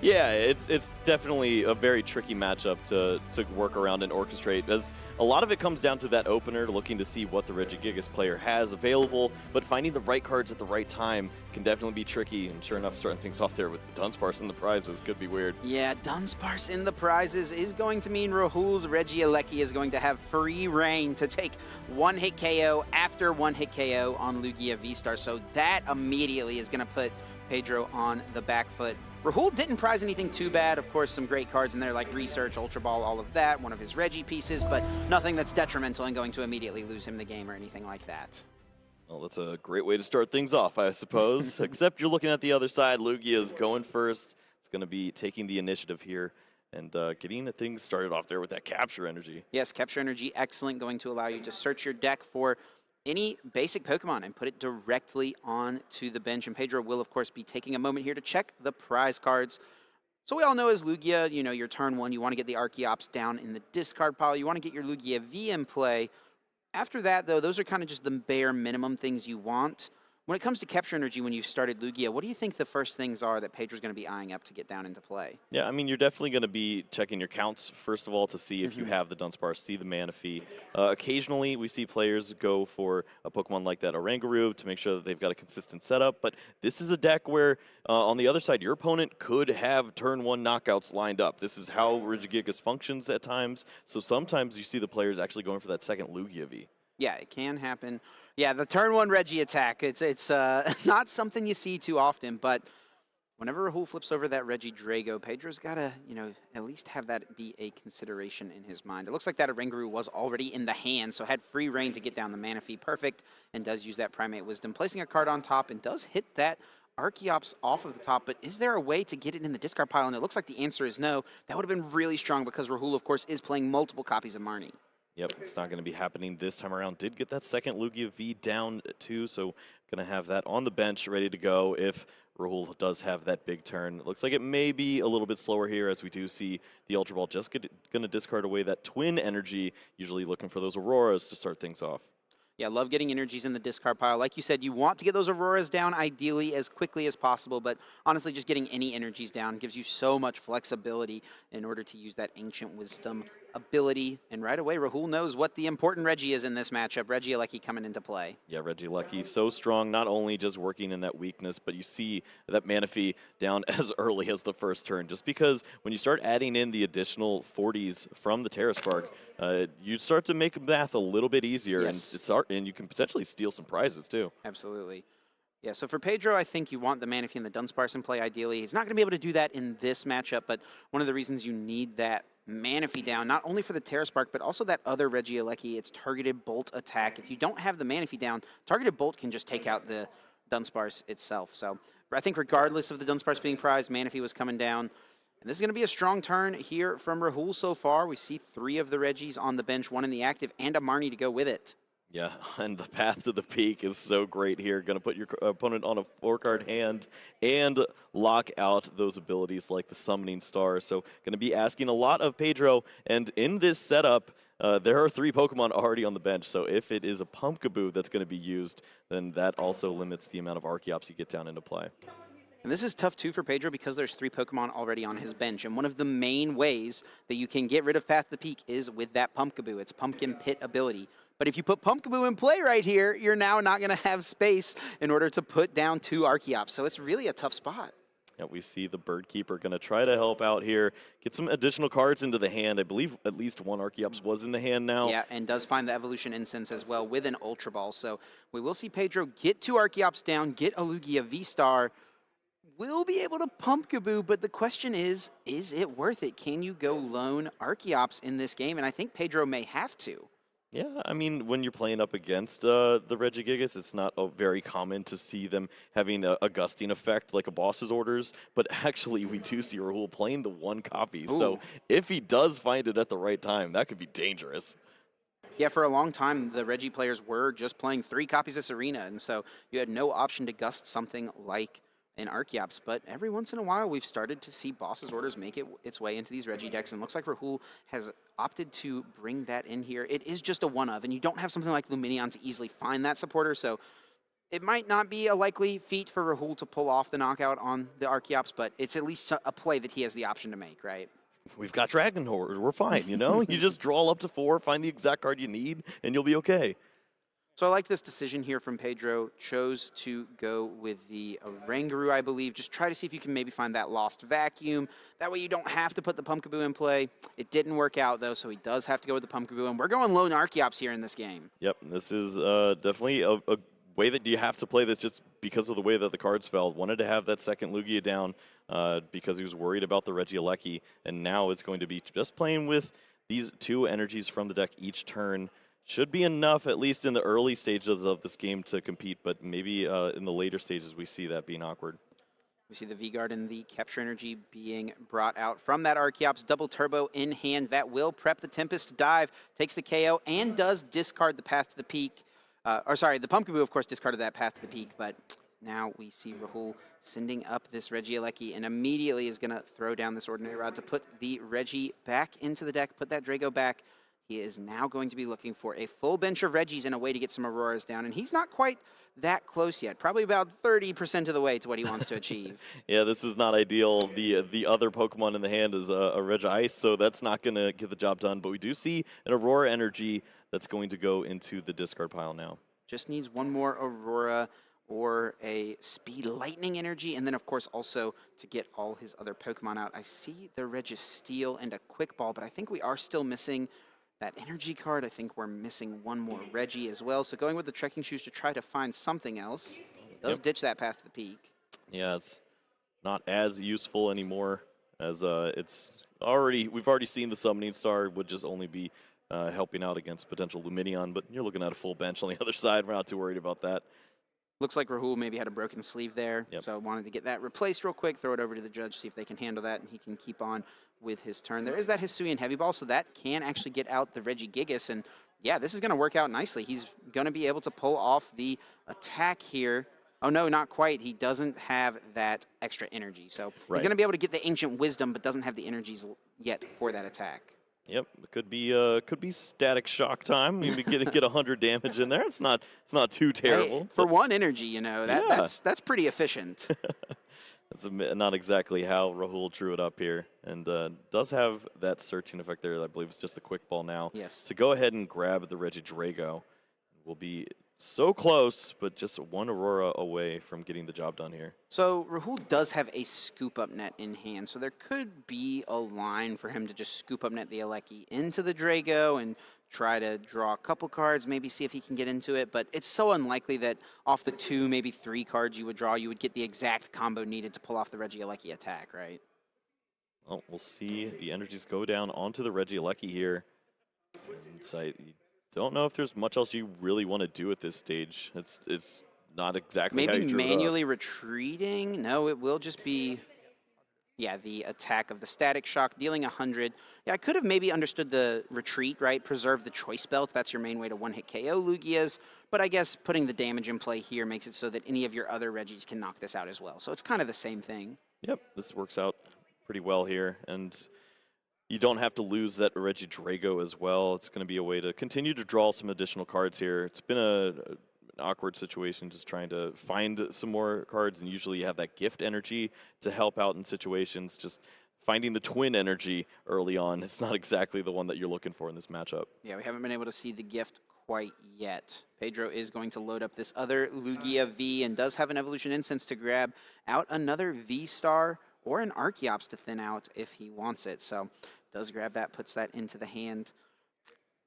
Yeah, it's definitely a very tricky matchup to work around and orchestrate, as a lot of it comes down to that opener, looking to see what the Regigigas player has available, but finding the right cards at the right time can definitely be tricky, and sure enough, starting things off there with the Dunsparce and the prizes could be weird. Yeah, Dunsparce in the prizes is going to mean Rahul's Regieleki is going to have free reign to take one-hit KO after one-hit KO on Lugia V-Star, so that immediately is going to put Pedro on the back foot. Rahul didn't prize anything too bad. Of course, some great cards in there like Research, Ultra Ball, all of that, one of his Regi pieces, but nothing that's detrimental and going to immediately lose him the game or anything like that. Well, that's a great way to start things off, I suppose. Except you're looking at the other side. Lugia is going first. It's going to be taking the initiative here and getting things started off there with that Capture Energy. Yes, Capture Energy, excellent. Going to allow you to search your deck for any basic Pokemon and put it directly onto the bench. And Pedro will, of course, be taking a moment here to check the prize cards. So we all know as Lugia, you know, your turn one, you want to get the Archeops down in the discard pile. You want to get your Lugia V in play. After that, though, those are kind of just the bare minimum things you want. When it comes to Capture Energy, when you've started Lugia, what do you think the first things are that Pedro's going to be eyeing up to get down into play? Yeah, I mean, you're definitely going to be checking your counts, first of all, to see if you have the Dunsparce, see the Manaphy. Occasionally, we see players go for a Pokemon like that Oranguru to make sure that they've got a consistent setup, but this is a deck where, on the other side, your opponent could have turn one knockouts lined up. This is how Regigigas functions at times, so sometimes you see the players actually going for that second Lugia V. Yeah, it can happen. Yeah, the turn one Regi attack, it's not something you see too often, but whenever Rahul flips over that Regi Drago, Pedro's got to, you know, at least have that be a consideration in his mind. It looks like that Oranguru was already in the hand, so had free reign to get down the Manaphy. Perfect, and does use that Primate Wisdom, placing a card on top, and does hit that Archeops off of the top, but is there a way to get it in the discard pile? And it looks like the answer is no. That would have been really strong because Rahul, of course, is playing multiple copies of Marnie. Yep, it's not going to be happening this time around. Did get that second Lugia V down too, so going to have that on the bench ready to go if Rahul does have that big turn. It looks like it may be a little bit slower here as we do see the Ultra Ball just going to discard away that Twin Energy, usually looking for those Auroras to start things off. Yeah, love getting energies in the discard pile. Like you said, you want to get those Auroras down ideally as quickly as possible, but honestly, just getting any energies down gives you so much flexibility in order to use that Ancient Wisdom ability. And right away, Rahul knows what the important Regi is in this matchup. Regieleki coming into play. Yeah, Regieleki so strong, not only just working in that weakness, but you see that Manaphy down as early as the first turn, just because when you start adding in the additional 40s from the Terra Spark, you start to make math a little bit easier, Yes. and you can potentially steal some prizes too. Absolutely. Yeah, so for Pedro, I think you want the Manaphy and the Dunsparce in play ideally. He's not going to be able to do that in this matchup, but one of the reasons you need that Manaphy down, not only for the Terra Spark, but also that other Regieleki, its targeted Bolt attack. If you don't have the Manaphy down, targeted Bolt can just take out the Dunsparce itself. So I think regardless of the Dunsparce being prized, Manaphy was coming down. And this is going to be a strong turn here from Rahul so far. We see 3 of the Regis on the bench, 1 in the active, and a Marnie to go with it. Yeah, and the path to the peak is so great here. Going to put your opponent on a 4-card hand and lock out those abilities like the Summoning Star. So going to be asking a lot of Pedro. And in this setup, there are 3 Pokemon already on the bench. So if it is a Pumpkaboo that's going to be used, then that also limits the amount of Archeops you get down into play. And this is tough, too, for Pedro because there's 3 Pokemon already on his bench. And one of the main ways that you can get rid of Path to the Peak is with that Pumpkaboo, its Pumpkin Pit ability. But if you put Pumpkaboo in play right here, you're now not going to have space in order to put down 2 Archeops. So it's really a tough spot. Yeah, we see the Bird Keeper going to try to help out here, get some additional cards into the hand. I believe at least 1 Archeops was in the hand now. Yeah, and does find the Evolution Incense as well with an Ultra Ball. So we will see Pedro get 2 Archeops down, get a Lugia V-Star. Will be able to Pumpkaboo, but the question is it worth it? Can you go lone Archeops in this game? And I think Pedro may have to. Yeah, I mean, when you're playing up against the Regigigas, it's not very common to see them having a gusting effect like a boss's orders, but actually we do see Rahul playing the 1 copy. Ooh. So if he does find it at the right time, that could be dangerous. Yeah, for a long time, the Regi players were just playing 3 copies of Serena, and so you had no option to gust something like in Archeops, but every once in a while we've started to see Boss's Orders make its way into these Regi decks, and looks like Rahul has opted to bring that in here. It is just a one-of, and you don't have something like Lumineon to easily find that supporter, so It might not be a likely feat for Rahul to pull off the knockout on the Archeops, but it's at least a play that he has the option to make, right? We've got Dragon Horde. We're fine, you know? You just draw up to 4, find the exact card you need, and you'll be okay. So I like this decision here from Pedro. Chose to go with the Oranguru, I believe. Just try to see if you can maybe find that lost vacuum. That way you don't have to put the Pumpkaboo in play. It didn't work out, though, so he does have to go with the Pumpkaboo. And we're going lone Archeops here in this game. Yep, this is definitely a way that you have to play this just because of the way that the cards fell. Wanted to have that second Lugia down because he was worried about the Regieleki, and now it's going to be just playing with these 2 energies from the deck each turn. Should be enough, at least in the early stages of this game, to compete, but maybe in the later stages we see that being awkward. We see the V-Guard and the Capture Energy being brought out from that Archeops. Double Turbo in hand. That will prep the Tempest Dive, takes the KO, and does discard the Path to the Peak. The Pumpkaboo, of course, discarded that Path to the Peak, but now we see Rahul sending up this Regieleki and immediately is going to throw down this Ordinary Rod to put the Regi back into the deck, put that Drago back. He is now going to be looking for a full bench of Regis and a way to get some Auroras down, and he's not quite that close yet. Probably about 30% of the way to what he wants to achieve. Yeah, this is not ideal. The other Pokemon in the hand is a Regice, so that's not going to get the job done. But we do see an Aurora Energy that's going to go into the discard pile now. Just needs one more Aurora or a Speed Lightning Energy, and then, of course, also to get all his other Pokemon out. I see the Registeel and a Quick Ball, but I think we are still missing that energy card. I think we're missing one more Regi as well. So going with the Trekking Shoes to try to find something else. He does ditch that Path to the Peak. Yeah, it's not as useful anymore as we've already seen the Summoning Star would just only be helping out against potential Lumineon, but you're looking at a full bench on the other side. We're not too worried about that. Looks like Rahul maybe had a broken sleeve there, so I wanted to get that replaced real quick, throw it over to the judge, see if they can handle that, and he can keep on with his turn. There is that Hisuian Heavy Ball, so that can actually get out the Regigigas, and yeah, this is going to work out nicely. He's going to be able to pull off the attack here. Oh, no, not quite. He doesn't have that extra energy, so he's going to be able to get the Ancient Wisdom, but doesn't have the energies yet for that attack. Yep, it could be Static Shock time. Maybe get 100 damage in there. It's not too terrible. Hey, for one energy, you know, that's pretty efficient. That's not exactly how Rahul drew it up here, and does have that searching effect there. I believe it's just the Quick Ball now. Yes. To go ahead and grab the Regidrago. Will be so close, but just one Aurora away from getting the job done here. So Rahul does have a Scoop Up Net in hand, so there could be a line for him to just Scoop Up Net the Alecki into the Drago and try to draw a couple cards, maybe see if he can get into it, but it's so unlikely that off the 2, maybe 3 cards you would draw, you would get the exact combo needed to pull off the Regieleki attack, right? Well, we'll see the energies go down onto the Regieleki here. So don't know if there's much else you really want to do at this stage. It's not exactly how you maybe drew manually retreating. No, it will just be, yeah, the attack of the Static Shock, dealing 100. Yeah, I could have maybe understood the retreat, right? Preserve the Choice Belt. That's your main way to one-hit KO Lugias. But I guess putting the damage in play here makes it so that any of your other Regis can knock this out as well. So it's kind of the same thing. Yep, this works out pretty well here, and you don't have to lose that Regidrago as well. It's going to be a way to continue to draw some additional cards here. It's been an awkward situation just trying to find some more cards, and usually you have that gift energy to help out in situations. Just finding the twin energy early on, it's not exactly the one that you're looking for in this matchup. Yeah, we haven't been able to see the gift quite yet. Pedro is going to load up this other Lugia V and does have an Evolution Incense to grab out another V-Star or an Archeops to thin out if he wants it. So does grab that, puts that into the hand.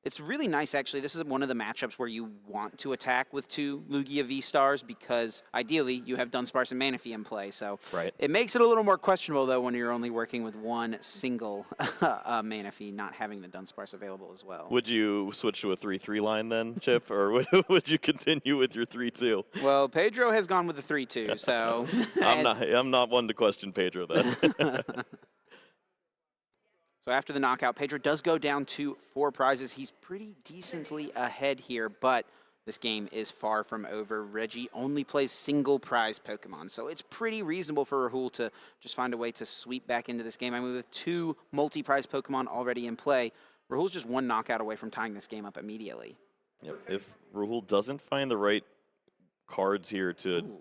It's really nice, actually. This is one of the matchups where you want to attack with 2 Lugia V-Stars because ideally you have Dunsparce and Manaphy in play. So it makes it a little more questionable, though, when you're only working with one single Manaphy, not having the Dunsparce available as well. Would you switch to a 3-3 line then, Chip, or would you continue with your 3-2? Well, Pedro has gone with the 3-2, so I'm not one to question Pedro then. So after the knockout, Pedro does go down to 4 prizes. He's pretty decently ahead here, but this game is far from over. Reggie only plays single prize Pokemon, so it's pretty reasonable for Rahul to just find a way to sweep back into this game. I mean, with 2 multi-prize Pokemon already in play, Rahul's just 1 knockout away from tying this game up immediately. Yep. If Rahul doesn't find the right cards here to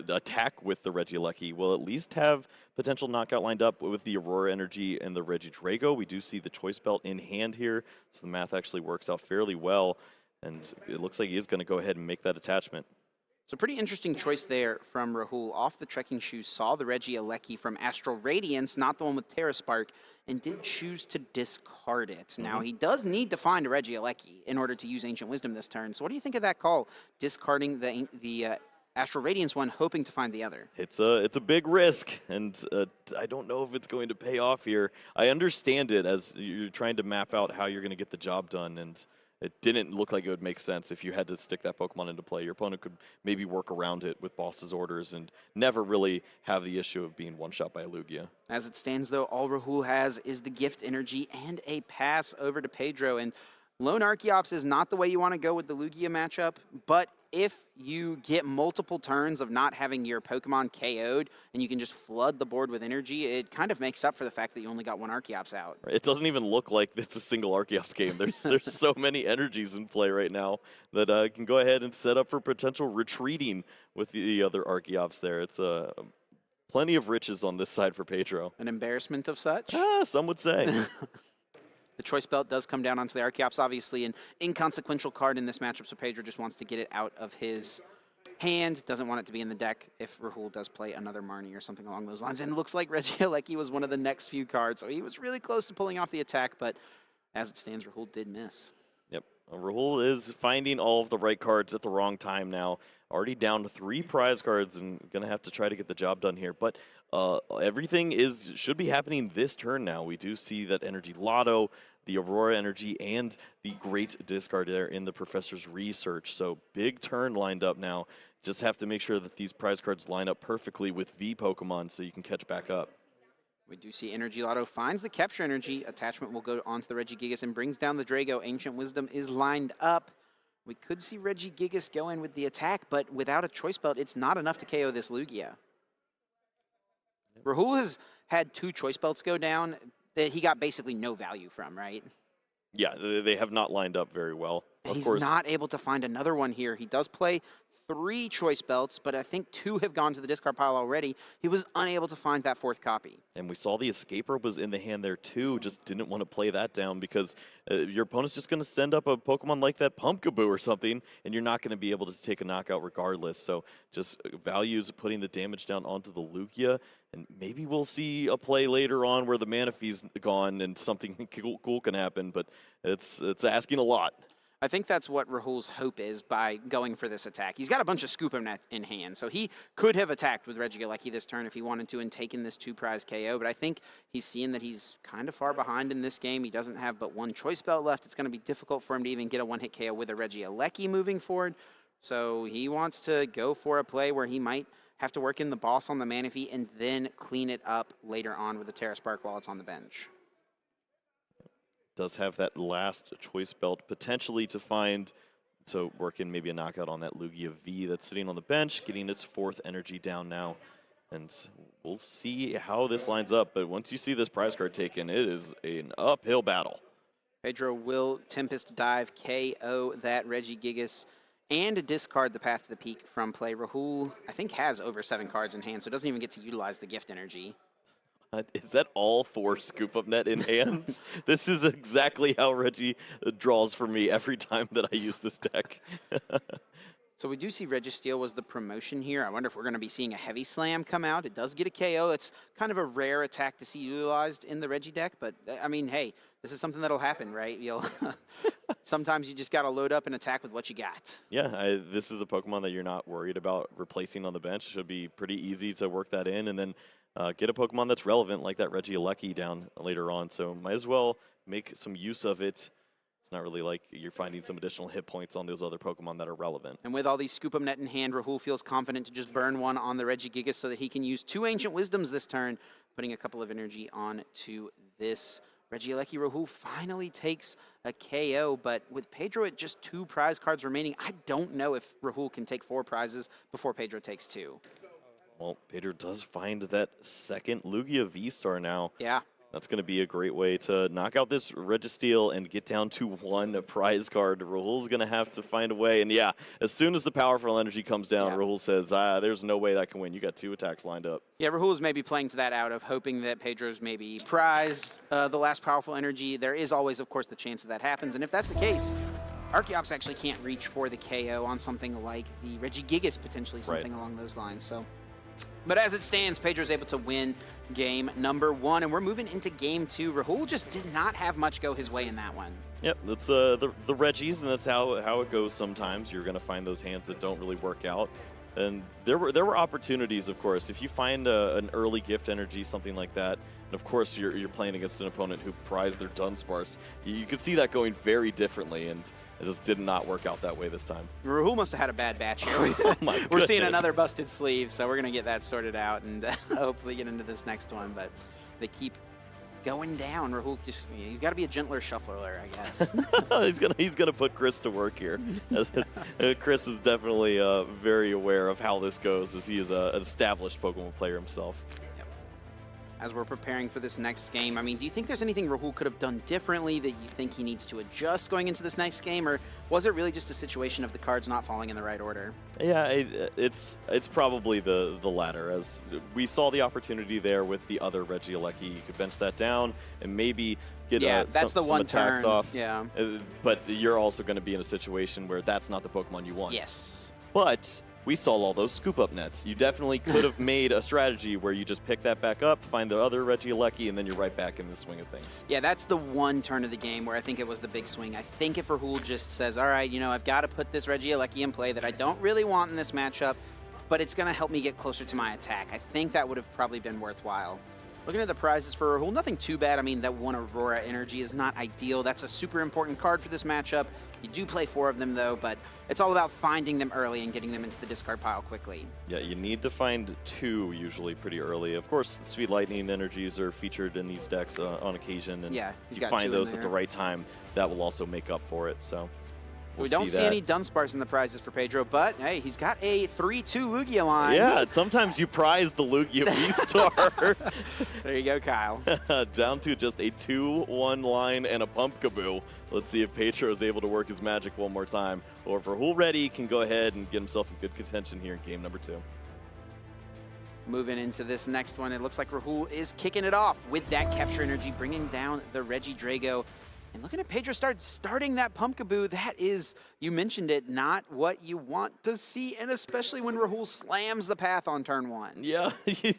attack with the Regieleki will at least have potential knockout lined up with the Aurora Energy and the Regidrago. We do see the Choice Belt in hand here, so the math actually works out fairly well, and it looks like he is going to go ahead and make that attachment. So pretty interesting choice there from Rahul. Off the trekking shoes, saw the Regieleki from Astral Radiance, not the one with Terra Spark, and did choose to discard it. Now, he does need to find a Regieleki in order to use Ancient Wisdom this turn. So what do you think of that call, discarding the Astral Radiance one, hoping to find the other? It's a big risk, and I don't know if it's going to pay off here. I understand it as you're trying to map out how you're going to get the job done, and it didn't look like it would make sense if you had to stick that Pokemon into play. Your opponent could maybe work around it with boss's orders and never really have the issue of being one-shot by a Lugia. As it stands, though, all Rahul has is the Gift Energy and a pass over to Pedro. And Lone Archeops is not the way you want to go with the Lugia matchup, but if you get multiple turns of not having your Pokemon KO'd and you can just flood the board with energy, it kind of makes up for the fact that you only got one Archeops out. It doesn't even look like it's a single Archeops game. There's so many energies in play right now that can go ahead and set up for potential retreating with the other Archeops there. It's plenty of riches on this side for Pedro. An embarrassment of such? Some would say. The Choice Belt does come down onto the Archeops, obviously an inconsequential card in this matchup, so Pedro just wants to get it out of his hand, doesn't want it to be in the deck if Rahul does play another Marnie or something along those lines. And it looks like Regieleki was one of the next few cards, so he was really close to pulling off the attack, but as it stands, Rahul did miss. Yep, Rahul is finding all of the right cards at the wrong time now. Already down to 3 prize cards and going to have to try to get the job done here. But everything should be happening this turn now. We do see that Energy Lotto, the Aurora Energy, and the great discard there in the Professor's Research. So big turn lined up now. Just have to make sure that these prize cards line up perfectly with V Pokemon so you can catch back up. We do see Energy Lotto finds the Capture Energy. Attachment will go onto the Regigigas and brings down the Drago. Ancient Wisdom is lined up. We could see Regigigas go in with the attack, but without a Choice Belt, it's not enough to KO this Lugia. Rahul has had 2 Choice Belts go down that he got basically no value from, right? Yeah, they have not lined up very well. He's not able to find another one here. He does play 3 Choice Belts, but I think 2 have gone to the discard pile already. He was unable to find that 4th copy. And we saw the Escape Rope was in the hand there too. Just didn't want to play that down because your opponent's just going to send up a Pokemon like that Pumpkaboo or something, and you're not going to be able to take a knockout regardless. So just values putting the damage down onto the Lugia, and maybe we'll see a play later on where the Manaphy's gone and something cool can happen, but it's asking a lot. I think that's what Rahul's hope is by going for this attack. He's got a bunch of Scoop-'em Net in hand, so he could have attacked with Regieleki this turn if he wanted to and taken this 2-prize KO, but I think he's seeing that he's kind of far behind in this game. He doesn't have but 1 Choice Belt left. It's going to be difficult for him to even get a 1-hit KO with a Regieleki moving forward, so he wants to go for a play where he might have to work in the boss on the Manaphy and then clean it up later on with the Terra Spark while it's on the bench. Does have that last Choice Belt potentially to find, so working maybe a knockout on that Lugia V that's sitting on the bench, getting its 4th energy down now. And we'll see how this lines up, but once you see this prize card taken, it is an uphill battle. Pedro will Tempest Dive, KO that Regigigas, and discard the Path to the Peak from play. Rahul, I think, has over 7 cards in hand, so doesn't even get to utilize the Gift Energy. Is that all 4 Scoop-Up Net in hand? This is exactly how Reggie draws for me every time that I use this deck. So we do see Registeel was the promotion here. I wonder if we're going to be seeing a Heavy Slam come out. It does get a KO. It's kind of a rare attack to see utilized in the Reggie deck, but I mean, hey, this is something that'll happen, right? Sometimes you just got to load up and attack with what you got. Yeah, this is a Pokemon that you're not worried about replacing on the bench. It should be pretty easy to work that in, and then get a Pokemon that's relevant like that Regieleki down later on. So might as well make some use of it. It's not really like you're finding some additional hit points on those other Pokemon that are relevant. And with all these Scoop-'em Net in hand, Rahul feels confident to just burn one on the Regigigas so that he can use 2 Ancient Wisdoms this turn, putting a couple of energy on to this Regieleki. Rahul finally takes a KO, but with Pedro at just 2 prize cards remaining, I don't know if Rahul can take 4 prizes before Pedro takes 2. Well, Pedro does find that second Lugia V-Star now. Yeah. That's going to be a great way to knock out this Registeel and get down to one prize card. Rahul's going to have to find a way. And yeah, as soon as the powerful energy comes down, Rahul says, there's no way that can win. You got 2 attacks lined up. Yeah, Rahul's maybe playing to that out of hoping that Pedro's maybe prized the last powerful energy. There is always, of course, the chance that happens. And if that's the case, Archeops actually can't reach for the KO on something like the Regigigas, potentially something along those lines. So, but as it stands, Pedro's able to win game number 1, and we're moving into game 2. Rahul just did not have much go his way in that one. Yep, that's the Reggies, and that's how it goes sometimes. You're going to find those hands that don't really work out. And there were opportunities, of course. If you find an early gift energy, something like that, and of course you're playing against an opponent who prized their Dunsparce, you could see that going very differently, and it just did not work out that way this time. Rahul must have had a bad batch here. We're seeing another busted sleeve, so we're going to get that sorted out and hopefully get into this next one. But they keep going down. Rahul he's got to be a gentler shuffler, I guess. he's gonna put Chris to work here. Chris is definitely very aware of how this goes, as he is an established Pokemon player himself. As we're preparing for this next game, I mean, do you think there's anything Rahul could have done differently that you think he needs to adjust going into this next game, or was it really just a situation of the cards not falling in the right order? Yeah, it's probably the latter, as we saw the opportunity there with the other Regieleki. You could bench that down and maybe get that's the some one attacks turn off. Yeah, but you're also going to be in a situation where that's not the Pokemon you want. Yes. But we saw all those scoop-up nets. You definitely could have made a strategy where you just pick that back up, find the other Regieleki, and then you're right back in the swing of things. Yeah, that's the one turn of the game where I think it was the big swing. I think if Rahul just says, all right, I've got to put this Regieleki in play that I don't really want in this matchup, but it's going to help me get closer to my attack, I think that would have probably been worthwhile. Looking at the prizes for Rahul, nothing too bad. I mean, that one Aurora Energy is not ideal. That's a super important card for this matchup. You do play 4 of them, though, but it's all about finding them early and getting them into the discard pile quickly. Yeah, you need to find 2 usually pretty early. Of course, Sweet Lightning energies are featured in these decks on occasion, and yeah, if you find those at the right time, that will also make up for it. So we don't see any Dunsparce in the prizes for Pedro, but hey, he's got a 3-2 Lugia line. Yeah, sometimes you prize the Lugia V-Star. There you go, Kyle. Down to just a 2-1 line and a Pumpkaboo. Let's see if Pedro is able to work his magic one more time, or if Rahul Reddy can go ahead and get himself in good contention here in game number 2. Moving into this next one, it looks like Rahul is kicking it off with that Capture Energy, bringing down the Regidrago. And looking at Pedro starting that Pumpkaboo, that is, you mentioned it, not what you want to see, and especially when Rahul slams the path on turn 1. Yeah,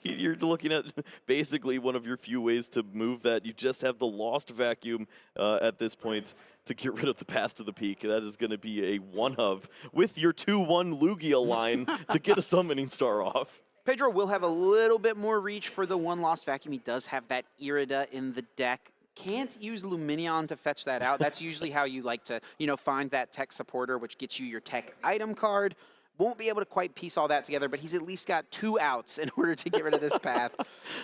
you're looking at basically one of your few ways to move that. You just have the Lost Vacuum at this point to get rid of the Pass to the Peak. That is going to be a one-of with your 2-1 Lugia line to get a Summoning Star off. Pedro will have a little bit more reach for the one Lost Vacuum. He does have that Irida in the deck. Can't use Luminion to fetch that out. That's usually how you like to, find that tech supporter, which gets you your tech item card. Won't be able to quite piece all that together, but he's at least got 2 outs in order to get rid of this path.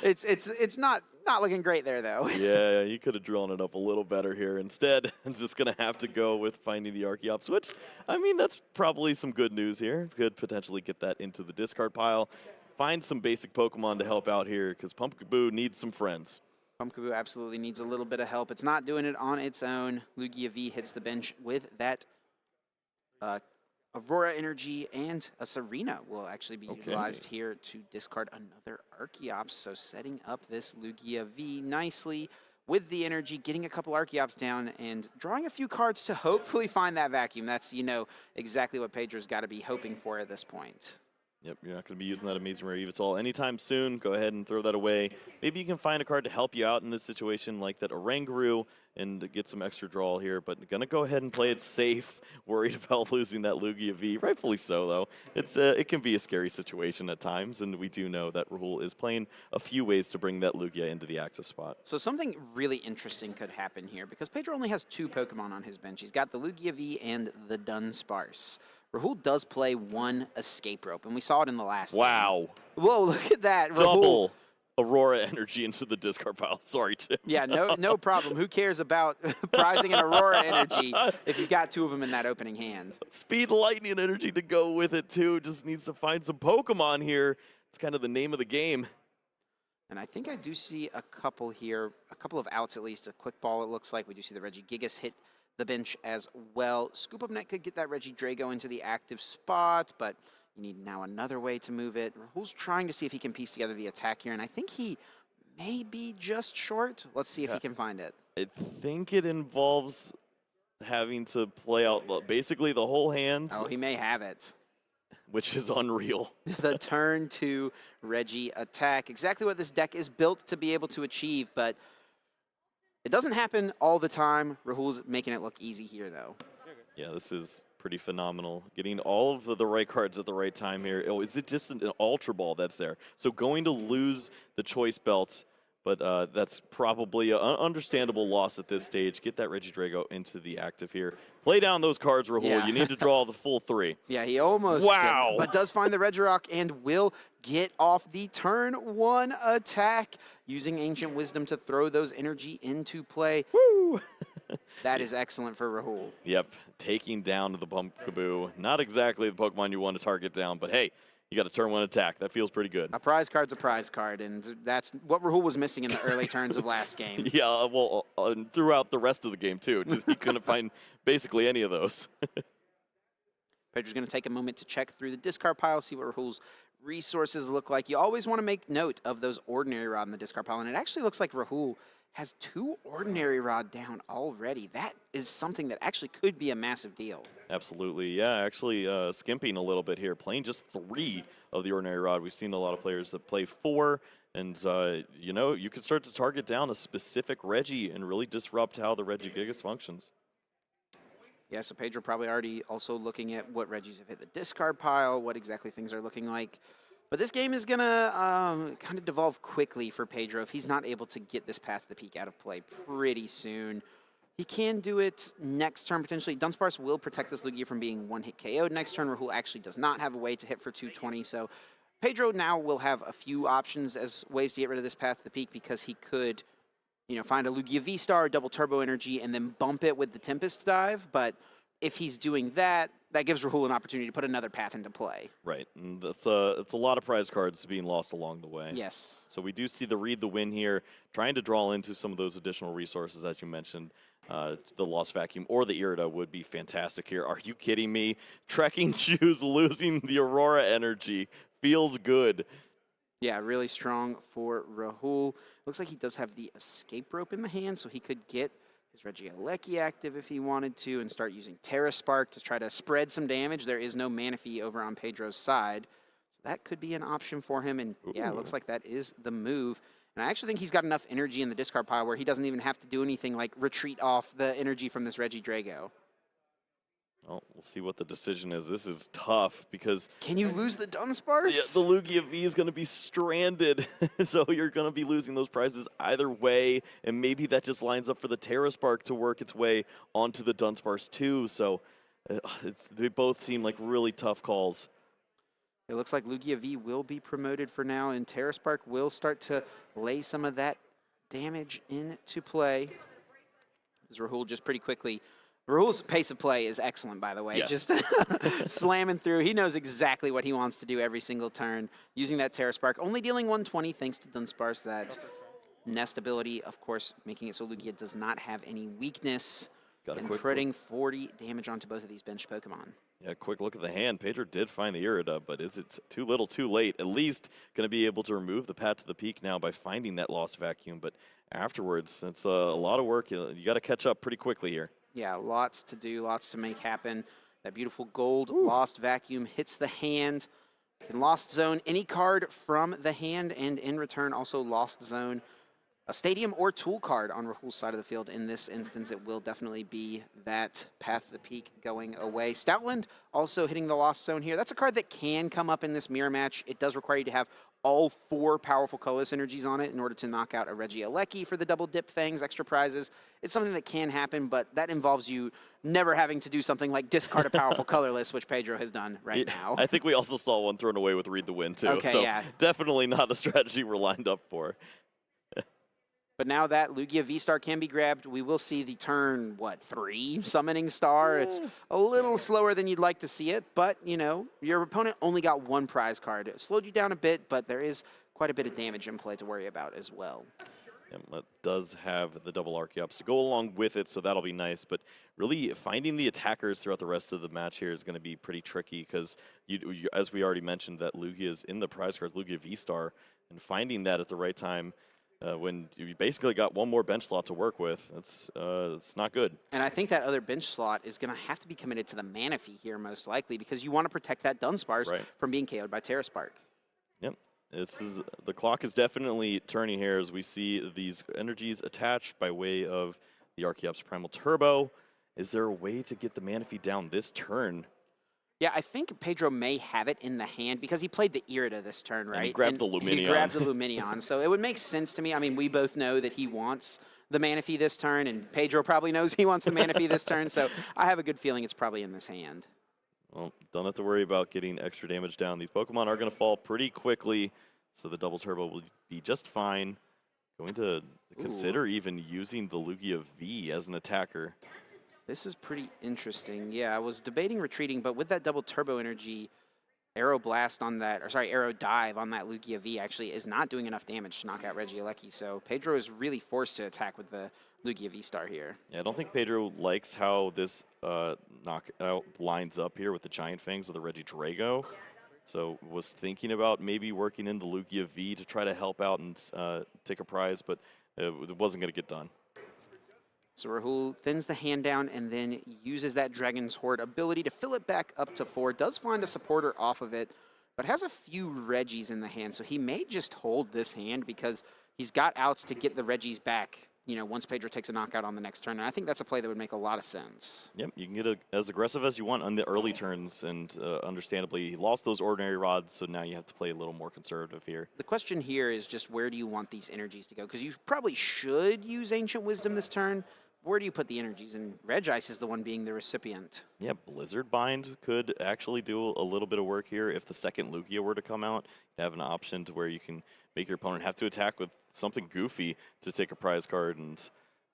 It's not looking great there, though. Yeah, you could have drawn it up a little better here. Instead, I'm just going to have to go with finding the Archeops, which, I mean, that's probably some good news here. Could potentially get that into the discard pile. Find some basic Pokemon to help out here, because Pumpkaboo needs some friends. Pumpkaboo absolutely needs a little bit of help. It's not doing it on its own. Lugia V hits the bench with that Aurora Energy, and a Serena will actually be utilized here to discard another Archeops. So setting up this Lugia V nicely with the energy, getting a couple Archeops down, and drawing a few cards to hopefully find that vacuum. That's, exactly what Pedro's got to be hoping for at this point. Yep, you're not going to be using that Amazing Rare Evital anytime soon. Go ahead and throw that away. Maybe you can find a card to help you out in this situation like that Oranguru and get some extra draw here, but going to go ahead and play it safe, worried about losing that Lugia V. Rightfully so, though. It can be a scary situation at times, and we do know that Rahul is playing a few ways to bring that Lugia into the active spot. So something really interesting could happen here, because Pedro only has 2 Pokemon on his bench. He's got the Lugia V and the Dunsparce. Rahul does play 1 Escape Rope, and we saw it in the last game. Whoa, look at that. Double Aurora Energy into the discard pile. Sorry, Tim. Yeah, no problem. Who cares about prizing an Aurora Energy if you've got 2 of them in that opening hand? Speed Lightning Energy to go with it, too. Just needs to find some Pokemon here. It's kind of the name of the game. And I think I do see a couple here, a couple of outs at least, a quick ball it looks like. We do see the Reggie Gigas hit the bench as well. Scoop Up Net could get that Reggie Drago into the active spot, but you need now another way to move it. Rahul's trying to see if he can piece together the attack here, and I think he may be just short. Let's see if he can find it. I think it involves having to play out basically the whole hand. Oh, he may have it. Which is unreal. The turn 2 Reggie attack. Exactly what this deck is built to be able to achieve, but it doesn't happen all the time. Rahul's making it look easy here, though. Yeah, this is pretty phenomenal. Getting all of the right cards at the right time here. Oh, is it just an Ultra Ball that's there? So going to lose the Choice Belt, but that's probably an understandable loss at this stage. Get that Reggie Drago into the active here. Play down those cards, Rahul. Yeah. You need to draw the full 3. Yeah, he almost Wow. did, but does find the Regirock and will get off the turn 1 attack, using Ancient Wisdom to throw those energy into play. Woo! That is excellent for Rahul. Yep, taking down the Pumpkaboo. Not exactly the Pokemon you want to target down, but hey, you got a turn 1 attack. That feels pretty good. A prize card's a prize card, and that's what Rahul was missing in the early turns of last game. Yeah, well, throughout the rest of the game, too. He couldn't find basically any of those. Pedro's going to take a moment to check through the discard pile, see what Rahul's resources look like. You always want to make note of those Ordinary Rod in the discard pile, and it actually looks like Rahul has 2 Ordinary Rod down already. That is something that actually could be a massive deal. Absolutely, yeah, actually skimping a little bit here, playing just 3 of the Ordinary Rod. We've seen a lot of players that play 4, and, you know, you can start to target down a specific Reggie and really disrupt how the Reggie Gigas functions. Yeah, so Pedro probably already also looking at what Reggies have hit the discard pile, what exactly things are looking like. But this game is going to kind of devolve quickly for Pedro if he's not able to get this Path to the Peak out of play pretty soon. He can do it next turn, potentially. Dunsparce will protect this Lugia from being one-hit KO'd next turn. Rahul actually does not have a way to hit for 220, so Pedro now will have a few options as ways to get rid of this Path to the Peak, because he could, you know, find a Lugia V-Star, double Turbo Energy, and then bump it with the Tempest Dive. But if he's doing that, that gives Rahul an opportunity to put another path into play. Right, and it's a lot of prize cards being lost along the way. Yes. So we do see the Read the Win here, trying to draw into some of those additional resources, as you mentioned. The Lost Vacuum or the Irida would be fantastic here. Are you kidding me? Trekking Shoes losing the Aurora Energy feels good. Yeah, really strong for Rahul. Looks like he does have the Escape Rope in the hand, so he could get his Regieleki active if he wanted to and start using Terra Spark to try to spread some damage. There is no Manaphy over on Pedro's side, so that could be an option for him. And yeah, it looks like that is the move. And I actually think he's got enough energy in the discard pile where he doesn't even have to do anything like retreat off the energy from this Reggie Drago. Well, we'll see what the decision is. This is tough because... Can you lose the Dunsparce? Yeah, the Lugia V is going to be stranded, so you're going to be losing those prizes either way, and maybe that just lines up for the Terra Spark to work its way onto the Dunsparce too, so they both seem like really tough calls. It looks like Lugia V will be promoted for now, and Terra Spark will start to lay some of that damage into play. As Rahul just pretty quickly... Rahul's pace of play is excellent, by the way. Yes. Just slamming through. He knows exactly what he wants to do every single turn, using that Terra Spark. Only dealing 120 thanks to Dunsparce. That Nest ability, of course, making it so Lugia does not have any weakness. And putting 40 damage onto both of these bench Pokemon. Yeah, quick look at the hand. Pedro did find the Irida, but is it too little, too late? At least going to be able to remove the Path to the Peak now by finding that Lost Vacuum. But afterwards, it's a lot of work. You got to catch up pretty quickly here. Yeah, lots to do, lots to make happen. That beautiful gold Lost Vacuum hits the hand. Can Lost Zone any card from the hand, and in return also Lost Zone a Stadium or Tool card on Rahul's side of the field. In this instance, it will definitely be that Path to the Peak going away. Stoutland also hitting the Lost Zone here. That's a card that can come up in this mirror match. It does require you to have all 4 powerful colorless energies on it in order to knock out a Regieleki for the double dip fangs, extra prizes. It's something that can happen, but that involves you never having to do something like discard a powerful colorless, which Pedro has done now. I think we also saw one thrown away with Read the Wind, too. Okay, so yeah. Definitely not a strategy we're lined up for. But now that Lugia V-Star can be grabbed, we will see the turn, 3 Summoning Star. It's a little slower than you'd like to see it, but, you know, your opponent only got 1 prize card. It slowed you down a bit, but there is quite a bit of damage in play to worry about as well. It does have the double Archeops to go along with it, so that'll be nice. But really, finding the attackers throughout the rest of the match here is going to be pretty tricky because, as we already mentioned, that Lugia is in the prize card, Lugia V-Star, and finding that at the right time when you basically got one more bench slot to work with, it's not good. And I think that other bench slot is going to have to be committed to the Manaphy here, most likely, because you want to protect that Dunsparce from being KO'd by Terra Spark. Yep. The clock is definitely turning here as we see these energies attached by way of the Archeops Primal Turbo. Is there a way to get the Manaphy down this turn? Yeah, I think Pedro may have it in the hand because he played the Irida this turn, right? And he grabbed the Luminion. He grabbed the Luminion, so it would make sense to me. I mean, we both know that he wants the Manaphy this turn, and Pedro probably knows he wants the Manaphy this turn, so I have a good feeling it's probably in this hand. Well, don't have to worry about getting extra damage down. These Pokemon are going to fall pretty quickly, so the double turbo will be just fine. Going to consider even using the Lugia V as an attacker. This is pretty interesting. Yeah, I was debating retreating, but with that double turbo energy, Arrow Blast on that, or sorry, Arrow Dive on that Lugia V actually is not doing enough damage to knock out Regieleki, so Pedro is really forced to attack with the Lugia V-Star here. Yeah, I don't think Pedro likes how this knockout lines up here with the Giant Fangs of the Regidrago. So was thinking about maybe working in the Lugia V to try to help out and take a prize, but it wasn't going to get done. So Rahul thins the hand down and then uses that Dragon's Horde ability to fill it back up to 4. Does find a supporter off of it, but has a few Regis in the hand. So he may just hold this hand because he's got outs to get the Regis back, you know, once Pedro takes a knockout on the next turn. And I think that's a play that would make a lot of sense. Yep, you can get as aggressive as you want on the early turns, and understandably, he lost those ordinary rods, so now you have to play a little more conservative here. The question here is just where do you want these energies to go? Because you probably should use Ancient Wisdom this turn. Where do you put the energies? And Regice is the one being the recipient. Yeah, Blizzard Bind could actually do a little bit of work here. If the second Lugia were to come out, you have an option to where you can make your opponent have to attack with something goofy to take a prize card. And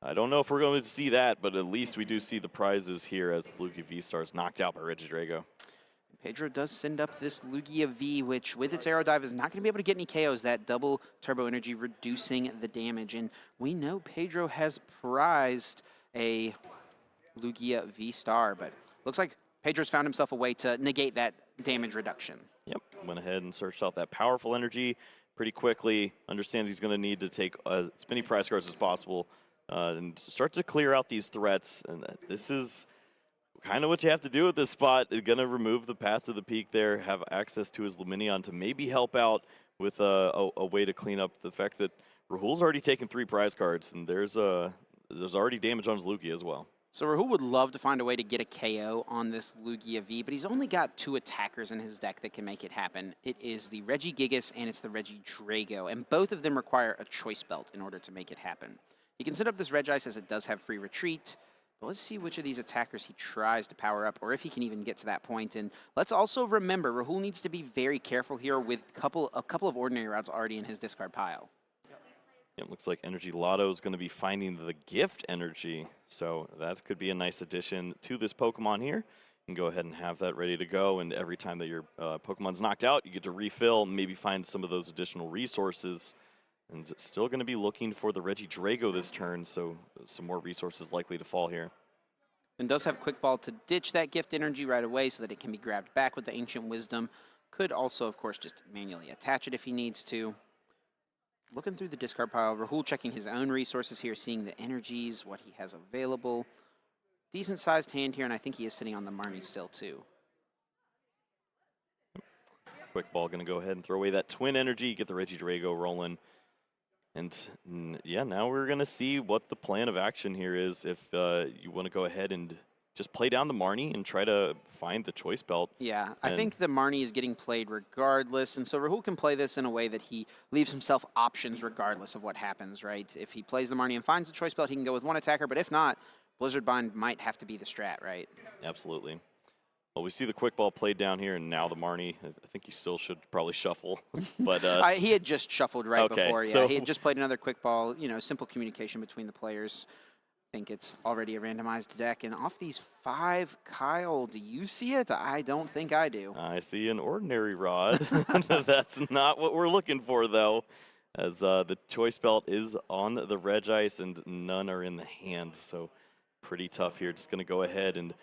I don't know if we're going to see that, but at least we do see the prizes here as the Lugia V-Star is knocked out by Regidrago. Pedro does send up this Lugia V, which with its Arrow Dive is not going to be able to get any KOs. That double turbo energy reducing the damage. And we know Pedro has prized a Lugia V-Star, but looks like Pedro's found himself a way to negate that damage reduction. Yep, went ahead and searched out that powerful energy pretty quickly. Understands he's going to need to take as many prize cards as possible and start to clear out these threats. And this is kind of what you have to do at this spot. You're going to remove the path to the peak there, have access to his Luminion to maybe help out with a way to clean up the fact that Rahul's already taken 3 prize cards, and there's already damage on his Lugia as well. So Rahul would love to find a way to get a KO on this Lugia V, but he's only got 2 attackers in his deck that can make it happen. It is the Regigigas and it's the Regidrago, and both of them require a Choice Belt in order to make it happen. He can set up this Regice as it does have free retreat. But let's see which of these attackers he tries to power up, or if he can even get to that point. And let's also remember, Rahul needs to be very careful here with a couple of ordinary routes already in his discard pile. It looks like Energy Lotto is going to be finding the gift energy, so that could be a nice addition to this Pokemon here. You can go ahead and have that ready to go, and every time that your Pokemon's knocked out, you get to refill and maybe find some of those additional resources. And still going to be looking for the Regidrago this turn, so some more resources likely to fall here. And does have Quick Ball to ditch that gift energy right away so that it can be grabbed back with the Ancient Wisdom. Could also, of course, just manually attach it if he needs to. Looking through the discard pile, Rahul checking his own resources here, seeing the energies, what he has available. Decent-sized hand here, and I think he is sitting on the Marnie still, too. Quick Ball going to go ahead and throw away that Twin Energy, get the Regidrago rolling. And yeah, now we're going to see what the plan of action here is if you want to go ahead and just play down the Marnie and try to find the Choice Belt. Yeah, I think the Marnie is getting played regardless, and so Rahul can play this in a way that he leaves himself options regardless of what happens, right? If he plays the Marnie and finds the Choice Belt, he can go with 1 attacker, but if not, Blizzard Bind might have to be the strat, right? Absolutely. Well, we see the Quick Ball played down here, and now the Marnie. I think you still should probably shuffle. But he had just shuffled right okay, before. Yeah, so he had just played another Quick Ball. You know, simple communication between the players. think it's already a randomized deck. And off these 5, Kyle, do you see it? I don't think I do. I see an ordinary rod. That's not what we're looking for, though, as the choice belt is on the Regice and none are in the hand. So pretty tough here. Just going to go ahead and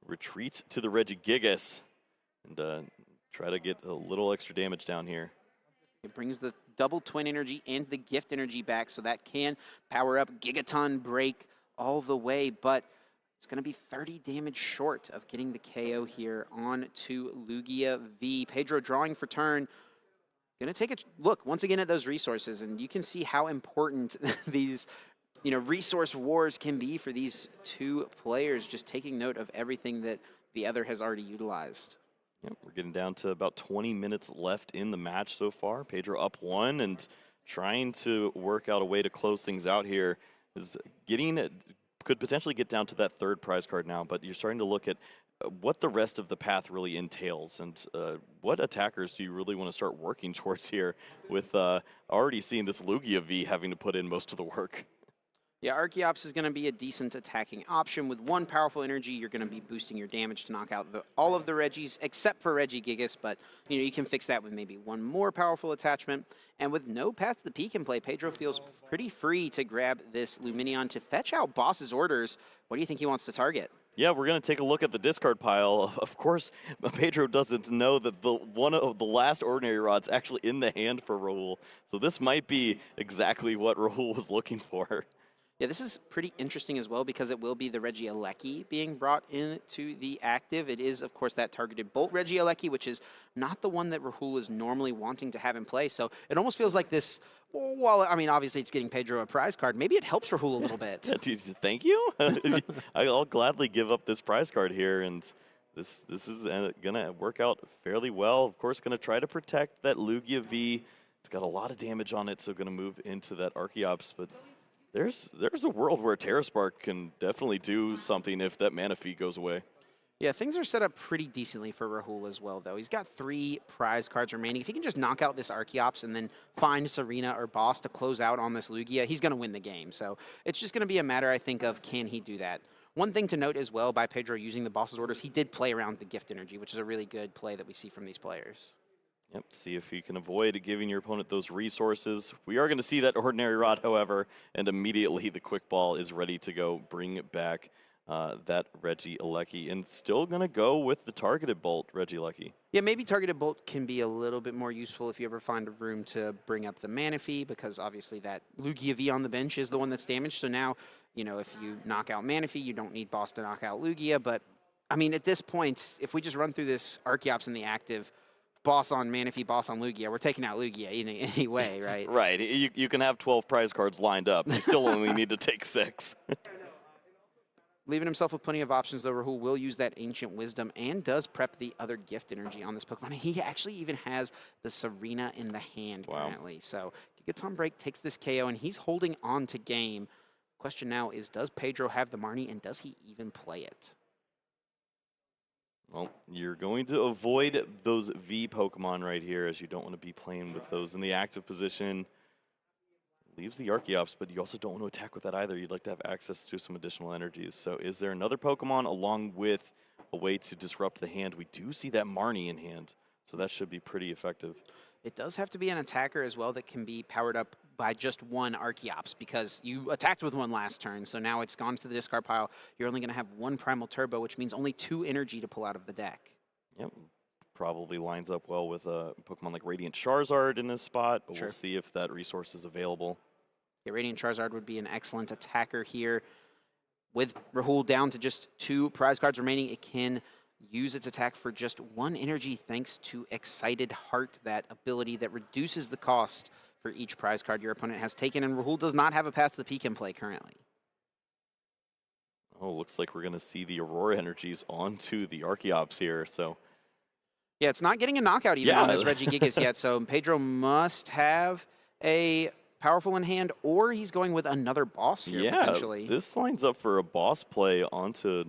retreat to the Regigigas and try to get a little extra damage down here. It brings the double twin energy and the gift energy back, so that can power up Gigaton Break all the way, but it's going to be 30 damage short of getting the KO here on to Lugia V. Pedro drawing for turn. Going to take a look once again at those resources, and you can see how important these resource wars can be for these two players, just taking note of everything that the other has already utilized. Yep, we're getting down to about 20 minutes left in the match so far. Pedro up 1 and trying to work out a way to close things out here. Could potentially get down to that 3rd prize card now, but you're starting to look at what the rest of the path really entails and what attackers do you really want to start working towards here with already seeing this Lugia V having to put in most of the work. Yeah, Archeops is going to be a decent attacking option. With 1 powerful energy, you're going to be boosting your damage to knock out all of the Regis, except for Regigigas, but you can fix that with maybe 1 more powerful attachment. And with no path to peek and play, Pedro feels pretty free to grab this Luminion to fetch out Boss's orders. What do you think he wants to target? Yeah, we're going to take a look at the discard pile. Of course, Pedro doesn't know that one of the last Ordinary Rod's actually in the hand for Rahul. So this might be exactly what Rahul was looking for. Yeah, this is pretty interesting as well because it will be the Regieleki being brought into the active. It is, of course, that targeted Bolt Regieleki, which is not the one that Rahul is normally wanting to have in play. So it almost feels like this, well, I mean, obviously it's getting Pedro a prize card. Maybe it helps Rahul a little bit. Thank you. I'll gladly give up this prize card here, and this is going to work out fairly well. Of course, going to try to protect that Lugia V. It's got a lot of damage on it, so going to move into that Archeops, but there's a world where Terra Spark can definitely do something if that Mana Fee goes away. Yeah, things are set up pretty decently for Rahul as well, though. He's got 3 prize cards remaining. If he can just knock out this Archeops and then find Serena or Boss to close out on this Lugia, he's going to win the game. So it's just going to be a matter, I think, of can he do that. One thing to note as well by Pedro using the Boss's orders, he did play around the gift energy, which is a really good play that we see from these players. Yep, see if you can avoid giving your opponent those resources. We are going to see that Ordinary Rod, however, and immediately the quick ball is ready to go bring back that Regieleki, and still going to go with the targeted Bolt Regieleki. Yeah, maybe targeted Bolt can be a little bit more useful if you ever find a room to bring up the Mana Fee, because obviously that Lugia V on the bench is the one that's damaged. So now, if you knock out Mana Fee, you don't need Boss to knock out Lugia. But, I mean, at this point, if we just run through this Archeops in the active, Boss on Mana Fee, Boss on Lugia, we're taking out Lugia anyway, right? Right. You can have 12 prize cards lined up. You still only need to take 6. Leaving himself with plenty of options, though, Rahul will use that Ancient Wisdom and does prep the other gift energy on this Pokemon. He actually even has the Serena in the hand currently. So Gigaton Break takes this KO, and he's holding on to game. Question now is, does Pedro have the Marnie, and does he even play it? Well, you're going to avoid those V Pokemon right here, as you don't want to be playing with those in the active position. Leaves the Archeops, but you also don't want to attack with that either. You'd like to have access to some additional energies. So is there another Pokemon along with a way to disrupt the hand? We do see that Marnie in hand, so that should be pretty effective. It does have to be an attacker as well that can be powered up by just 1 Archeops, because you attacked with 1 last turn, so now it's gone to the discard pile. You're only going to have 1 Primal Turbo, which means only 2 energy to pull out of the deck. Yep, probably lines up well with a Pokemon like Radiant Charizard in this spot, but Sure. We'll see if that resource is available. Yeah, Radiant Charizard would be an excellent attacker here. With Rahul down to just 2 prize cards remaining, it can use its attack for just 1 energy thanks to Excited Heart, that ability that reduces the cost for each prize card your opponent has taken, and Rahul does not have a path to the peak in play currently. Oh, looks like we're going to see the Aurora energies onto the Archeops here, so... Yeah, it's not getting a knockout even on this Regigigas yet, so Pedro must have a powerful in hand, or he's going with another boss here, potentially. This lines up for a boss play onto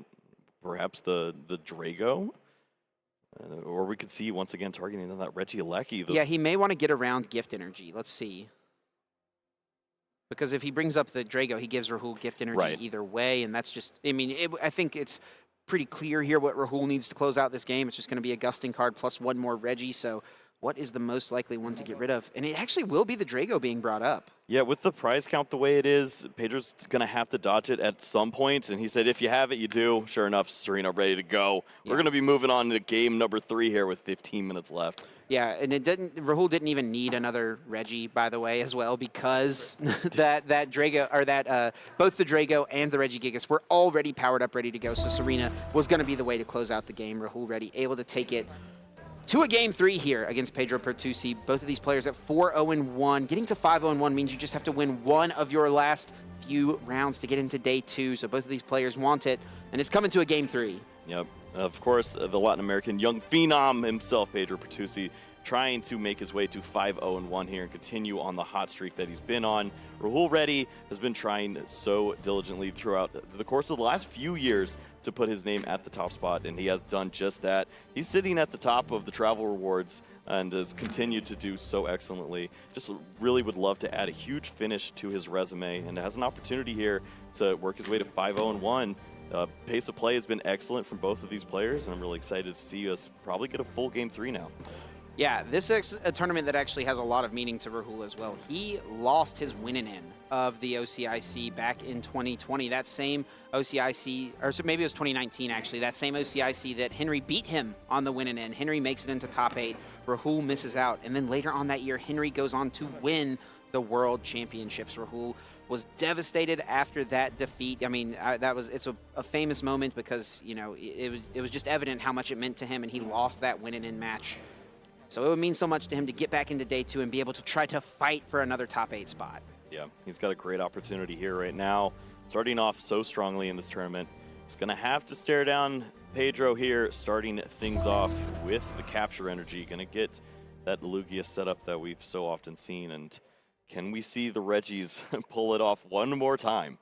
perhaps the Drago. Or we could see, once again, targeting on that Regieleki. Yeah, he may want to get around gift energy. Let's see. Because if he brings up the Drago, he gives Rahul gift energy either way, and that's just, I mean, I think it's pretty clear here what Rahul needs to close out this game. It's just going to be a gusting card plus one more Reggie, so what is the most likely one to get rid of? And it actually will be the Drago being brought up. Yeah, with the prize count the way it is, Pedro's going to have to dodge it at some point. And he said, if you have it, you do. Sure enough, Serena ready to go. Yeah. We're going to be moving on to game number 3 here with 15 minutes left. Yeah, and Rahul didn't even need another Reggie, by the way, as well, because that Drago, or that both the Drago and the Reggie Gigas were already powered up, ready to go. So Serena was going to be the way to close out the game. Rahul ready, able to take it to a game 3 here against Pedro Perusi. Both of these players at 4-0-1. Getting to 5-0-1 means you just have to win one of your last few rounds to get into day 2. So both of these players want it, and it's coming to a game 3. Yep. Of course, the Latin American young phenom himself, Pedro Perusi, trying to make his way to 5-0-1 here and continue on the hot streak that he's been on. Rahul Reddy has been trying so diligently throughout the course of the last few years to put his name at the top spot, and he has done just that. He's sitting at the top of the travel rewards and has continued to do so excellently. Just really would love to add a huge finish to his resume, and has an opportunity here to work his way to 5-0-1. Pace of play has been excellent from both of these players, and I'm really excited to see us probably get a full game 3 now. Yeah, this is a tournament that actually has a lot of meaning to Rahul as well. He lost his win-in of the OCIC back in 2020. That same OCIC, or so maybe it was 2019 actually, that same OCIC that Henry beat him on the win-in. Henry makes it into top 8. Rahul misses out. And then later on that year, Henry goes on to win the World Championships. Rahul was devastated after that defeat. I mean, it's a famous moment because, you know, it was just evident how much it meant to him, and he lost that win-in match. So it would mean so much to him to get back into day 2 and be able to try to fight for another top 8 spot. Yeah, he's got a great opportunity here right now. Starting off so strongly in this tournament. He's going to have to stare down Pedro here, starting things off with the capture energy. Going to get that Lugia setup that we've so often seen. And can we see the Reggies pull it off one more time?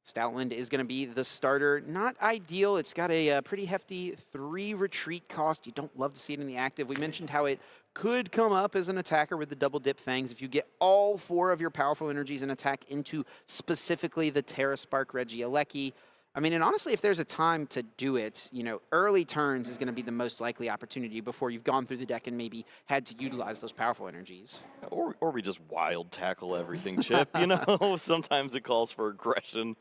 Stoutland is going to be the starter. Not ideal. It's got a pretty hefty 3 retreat cost. You don't love to see it in the active. We mentioned how it could come up as an attacker with the double dip fangs. If you get all 4 of your powerful energies and attack into specifically the Terra Spark Regieleki. I mean, and honestly, if there's a time to do it, you know, early turns is going to be the most likely opportunity before you've gone through the deck and maybe had to utilize those powerful energies. Or we just wild tackle everything, Chip. You know, sometimes it calls for aggression.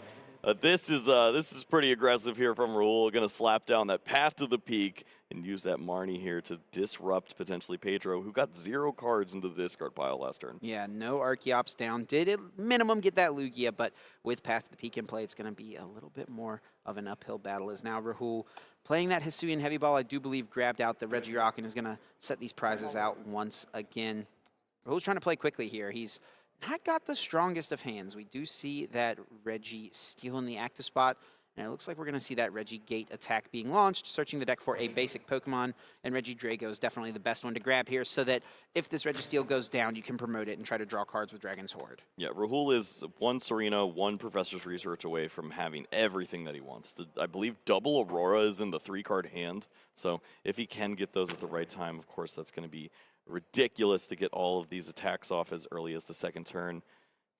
This is pretty aggressive here from Rahul. Going to slap down that path to the peak and use that Marnie here to disrupt potentially Pedro, who got 0 cards into the discard pile last turn. Yeah, no Archeops down. Did at minimum get that Lugia, but with path to the peak in play, it's going to be a little bit more of an uphill battle. As now Rahul playing that Hisuian Heavy Ball, I do believe grabbed out the Regirock and is going to set these prizes out once again. Rahul's trying to play quickly here. He's not got the strongest of hands. We do see that Reggie stealing the active spot, and it looks like we're going to see that Reggie Gate attack being launched, searching the deck for a basic Pokemon, and Reggie Drago is definitely the best one to grab here so that if this Registeel goes down, you can promote it and try to draw cards with Dragon's Horde. Yeah, Rahul is 1 Serena, 1 Professor's Research away from having everything that he wants. I believe double Aurora is in the 3-card hand, so if he can get those at the right time, of course, that's going to be ridiculous to get all of these attacks off as early as the 2nd turn.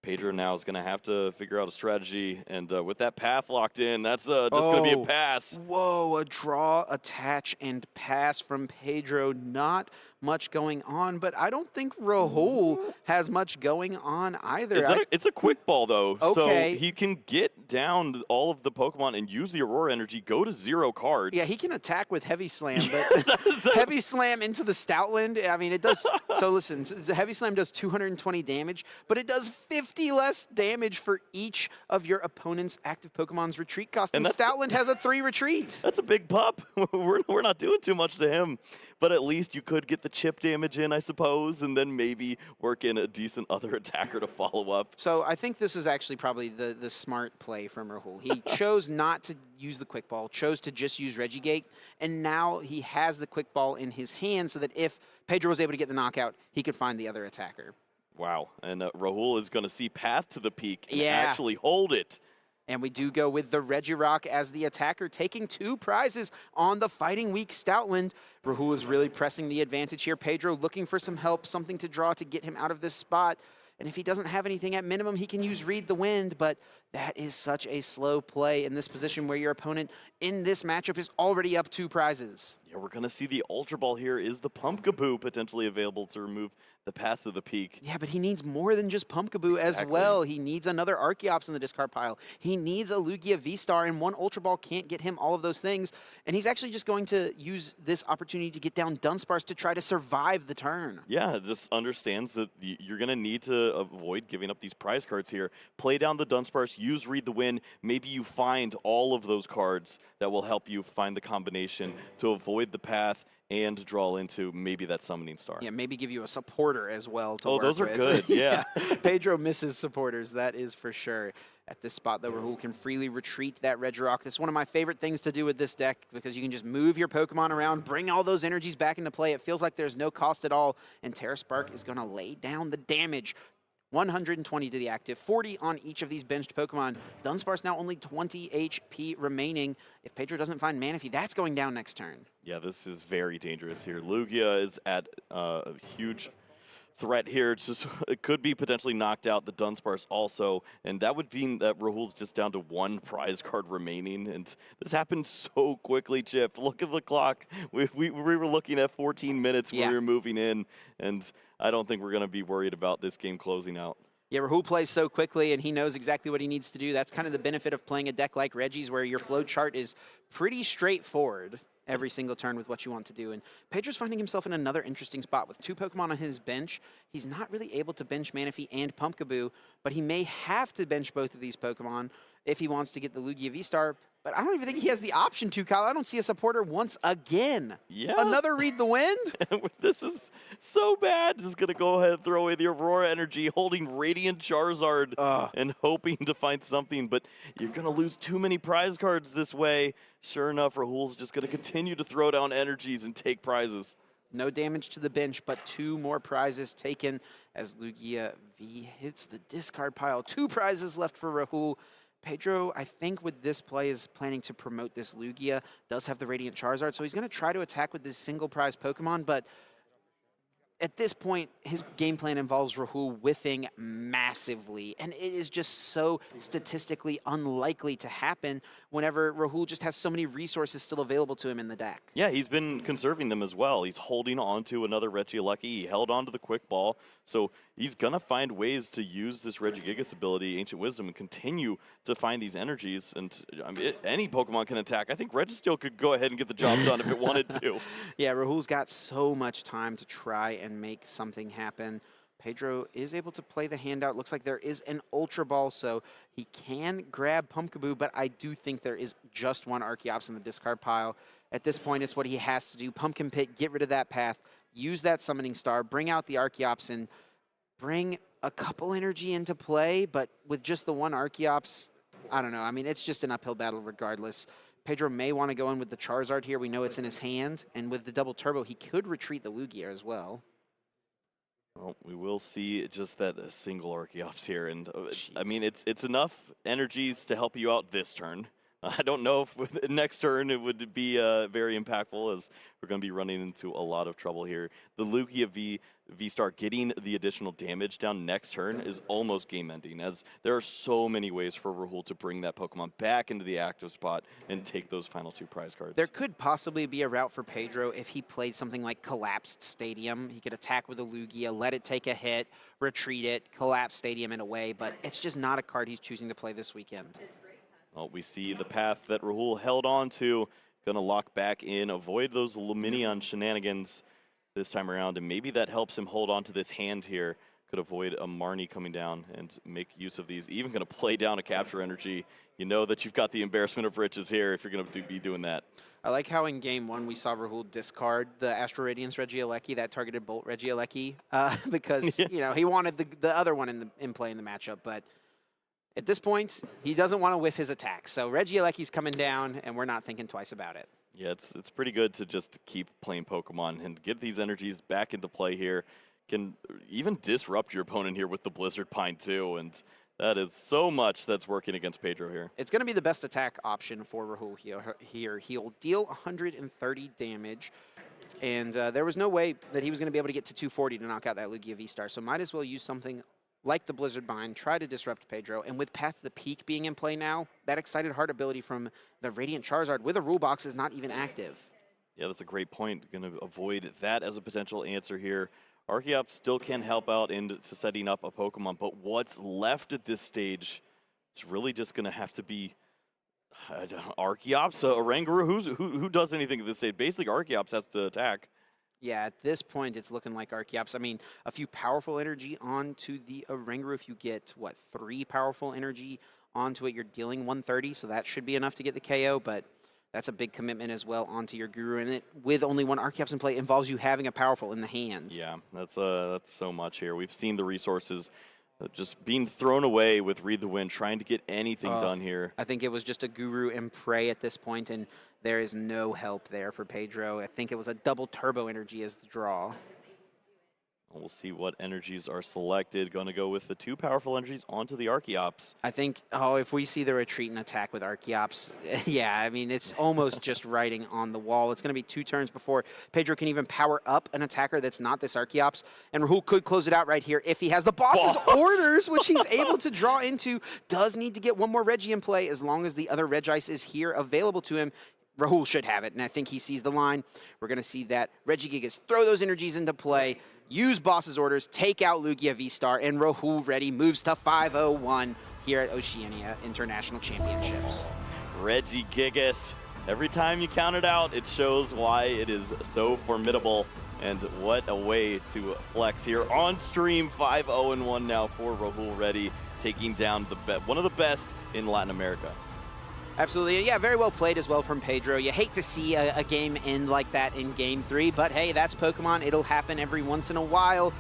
Pedro now is going to have to figure out a strategy, and with that path locked in, that's just going to be a pass. Whoa, a draw, attach, and pass from Pedro. Not much going on, but I don't think Rahul has much going on either. It's a quick ball, though, okay. So he can get down all of the Pokemon and use the Aurora energy, go to 0 cards. Yeah, he can attack with Heavy Slam, but Heavy Slam into the Stoutland, I mean, it does, so listen, the Heavy Slam does 220 damage, but it does 50 less damage for each of your opponent's active Pokemon's retreat cost, and Stoutland has a 3 retreat. That's a big pup. We're not doing too much to him, but at least you could get the chip damage in, I suppose, and then maybe work in a decent other attacker to follow up. So I think this is actually probably the smart play from Rahul. He chose not to use the Quick Ball, chose to just use Regigate, and now he has the Quick Ball in his hand so that if Pedro was able to get the knockout, he could find the other attacker. Wow, and Rahul is going to see path to the peak and actually hold it. And we do go with the Regirock as the attacker, taking 2 prizes on the Fighting Week Stoutland. Rahul is really pressing the advantage here. Pedro looking for some help, something to draw to get him out of this spot. And if he doesn't have anything, at minimum, he can use Read the Wind, but that is such a slow play in this position where your opponent in this matchup is already up 2 prizes. Yeah, we're going to see the Ultra Ball here. Is the Pumpkaboo potentially available to remove the path to the peak? Yeah, but he needs more than just Pumpkaboo as well. He needs another Archeops in the discard pile. He needs a Lugia V-Star, and one Ultra Ball can't get him all of those things. And he's actually just going to use this opportunity to get down Dunsparce to try to survive the turn. Yeah, just understands that you're going to need to avoid giving up these prize cards here. Play down the Dunsparce, use Read the Wind. Maybe you find all of those cards that will help you find the combination to avoid the path and draw into maybe that Summoning Star. Yeah, maybe give you a supporter as well to work those are with. good, yeah. Pedro misses supporters, that is for sure. At this spot, though, Rahul can freely retreat that Regirock. That's one of my favorite things to do with this deck because you can just move your Pokemon around, bring all those energies back into play. It feels like there's no cost at all, and Terra Spark is going to lay down the damage. 120 to the active, 40 on each of these benched Pokemon. Dunsparce now only 20 HP remaining. If Pedro doesn't find Manaphy, that's going down next turn. Yeah, this is very dangerous here. Lugia is at a huge threat here. It could be potentially knocked out. The Dunsparce also, and that would mean that Rahul's just down to 1 prize card remaining. And this happened so quickly, Chip. Look at the clock. We were looking at 14 minutes when we were moving in, and I don't think we're going to be worried about this game closing out. Yeah, Rahul plays so quickly, and he knows exactly what he needs to do. That's kind of the benefit of playing a deck like Reggie's, where your flow chart is pretty straightforward every single turn with what you want to do. And Pedro's finding himself in another interesting spot with 2 Pokemon on his bench. He's not really able to bench Manaphy and Pumpkaboo, but he may have to bench both of these Pokemon if he wants to get the Lugia V-Star. But I don't even think he has the option to, Kyle. I don't see a supporter once again. Yeah. Another Read the Wind? This is so bad. Just going to go ahead and throw away the Aurora Energy, holding Radiant Charizard and hoping to find something. But you're going to lose too many prize cards this way. Sure enough, Rahul's just going to continue to throw down energies and take prizes. No damage to the bench, but 2 more prizes taken as Lugia V hits the discard pile. 2 prizes left for Rahul. Pedro, I think with this play, is planning to promote this Lugia. Does have the Radiant Charizard, so he's going to try to attack with this single prize Pokemon, but at this point, his game plan involves Rahul whiffing massively, and it is just so statistically unlikely to happen whenever Rahul just has so many resources still available to him in the deck. Yeah, he's been conserving them as well. He's holding on to another Regieleki. He held on to the Quick Ball, so he's going to find ways to use this Regigigas ability, Ancient Wisdom, and continue to find these energies. And I mean, any Pokemon can attack. I think Registeel could go ahead and get the job done if it wanted to. Yeah, Rahul's got so much time to try and make something happen. Pedro is able to play the handout. Looks like there is an Ultra Ball, so he can grab Pumpkaboo, but I do think there is just 1 Archeops in the discard pile. At this point, it's what he has to do. Pumpkin Pit, get rid of that path, use that Summoning Star, bring out the Archeops, and bring a couple energy into play, but with just the 1 Archeops, I don't know. I mean, it's just an uphill battle regardless. Pedro may want to go in with the Charizard here. We know it's in his hand, and with the double turbo, he could retreat the Lugia as well. Well, we will see just that single Archeops here, and I mean, it's enough energies to help you out this turn. I don't know if with next turn it would be very impactful, as we're going to be running into a lot of trouble here. The Lugia V-Star getting the additional damage down next turn is almost game-ending, as there are so many ways for Rahul to bring that Pokemon back into the active spot and take those final 2 prize cards. There could possibly be a route for Pedro if he played something like Collapsed Stadium. He could attack with a Lugia, let it take a hit, retreat it, collapse Stadium in a way, but it's just not a card he's choosing to play this weekend. Well, we see the path that Rahul held on to, going to lock back in, avoid those Luminion shenanigans this time around, and maybe that helps him hold on to this hand here. Could avoid a Marnie coming down and make use of these. Even going to play down a Capture Energy. You know that you've got the embarrassment of riches here if you're going to be doing that. I like how in game 1 we saw Rahul discard the Astral Radiance Regieleki, that targeted Bolt Regieleki, because you know he wanted the other one in play in the matchup, but at this point, he doesn't want to whiff his attack. So Regieleki's coming down, and we're not thinking twice about it. Yeah, it's pretty good to just keep playing Pokemon and get these energies back into play here. Can even disrupt your opponent here with the Blizzard Pine too, and that is so much that's working against Pedro here. It's going to be the best attack option for Rahul here. He'll deal 130 damage, and there was no way that he was going to be able to get to 240 to knock out that Lugia V-Star, so might as well use something like the Blizzard Bind, try to disrupt Pedro. And with Path to the Peak being in play now, that Excited Heart ability from the Radiant Charizard with a rule box is not even active. Yeah, that's a great point. Going to avoid that as a potential answer here. Archeops still can help out into setting up a Pokemon, but what's left at this stage, it's really just going to have to be Archeops, Oranguru. Who does anything at this stage? Basically, Archeops has to attack. Yeah, at this point, it's looking like Archeops. I mean, a few powerful energy onto the Oranguru. If you get, 3 powerful energy onto it, you're dealing 130, so that should be enough to get the KO, but that's a big commitment as well onto your Guru. And it, with only 1 Archeops in play, involves you having a powerful in the hand. Yeah, that's so much here. We've seen the resources just being thrown away with Read the Wind, trying to get anything done here. I think it was just a Guru and Prey at this point, and there is no help there for Pedro. I think it was a double turbo energy as the draw. We'll see what energies are selected. Going to go with the 2 powerful energies onto the Archeops. I think, if we see the retreat and attack with Archeops, yeah, I mean, it's almost just writing on the wall. It's going to be 2 turns before Pedro can even power up an attacker that's not this Archeops. And Rahul could close it out right here if he has the boss's orders, which he's able to draw into. Does need to get 1 more Reggie in play as long as the other Regice is here available to him. Rahul should have it, and I think he sees the line. We're going to see that Regigigas throw those energies into play, use boss's orders, take out Lugia V-Star, and Rahul Reddy moves to 5-0-1 here at Oceania International Championships. Regigigas. Every time you count it out, it shows why it is so formidable. And what a way to flex here on stream. 5-0-1 now for Rahul Reddy, taking down one of the best in Latin America. Absolutely. Yeah, very well played as well from Pedro. You hate to see a game end like that in Game 3, but hey, that's Pokemon. It'll happen every once in a while.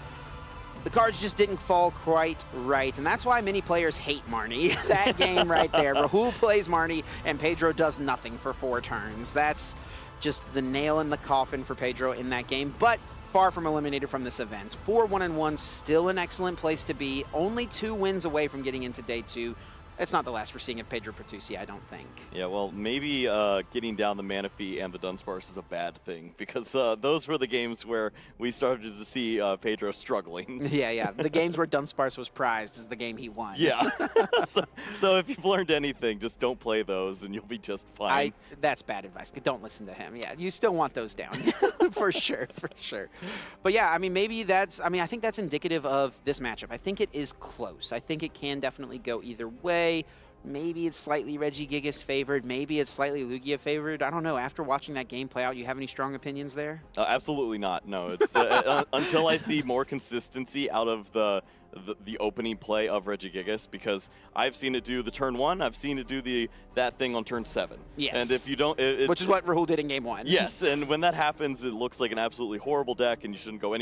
The cards just didn't fall quite right, and that's why many players hate Marnie. That game right there. Rahul plays Marnie, and Pedro does nothing for 4 turns. That's just the nail in the coffin for Pedro in that game, but far from eliminated from this event. 4-1-1, still an excellent place to be. Only 2 wins away from getting into Day 2. It's not the last we're seeing of Pedro Perusi, I don't think. Yeah, well, maybe getting down the Manaphy and the Dunsparce is a bad thing, because those were the games where we started to see Pedro struggling. Yeah. The games where Dunsparce was prized is the game he won. Yeah. so if you've learned anything, just don't play those and you'll be just fine. That's bad advice. Don't listen to him. Yeah, you still want those down. for sure. But yeah, I mean, I think that's indicative of this matchup. I think it is close. I think it can definitely go either way. Maybe it's slightly Regigigas favored. Maybe it's slightly Lugia favored. I don't know. After watching that game play out, you have any strong opinions there? Absolutely not. No, it's until I see more consistency out of the opening play of Regigigas, because I've seen it do the turn 1, I've seen it do that thing on turn 7. Yes. And if you don't, which is what Rahul did in Game 1. Yes, and when that happens, it looks like an absolutely horrible deck, and you shouldn't go anywhere.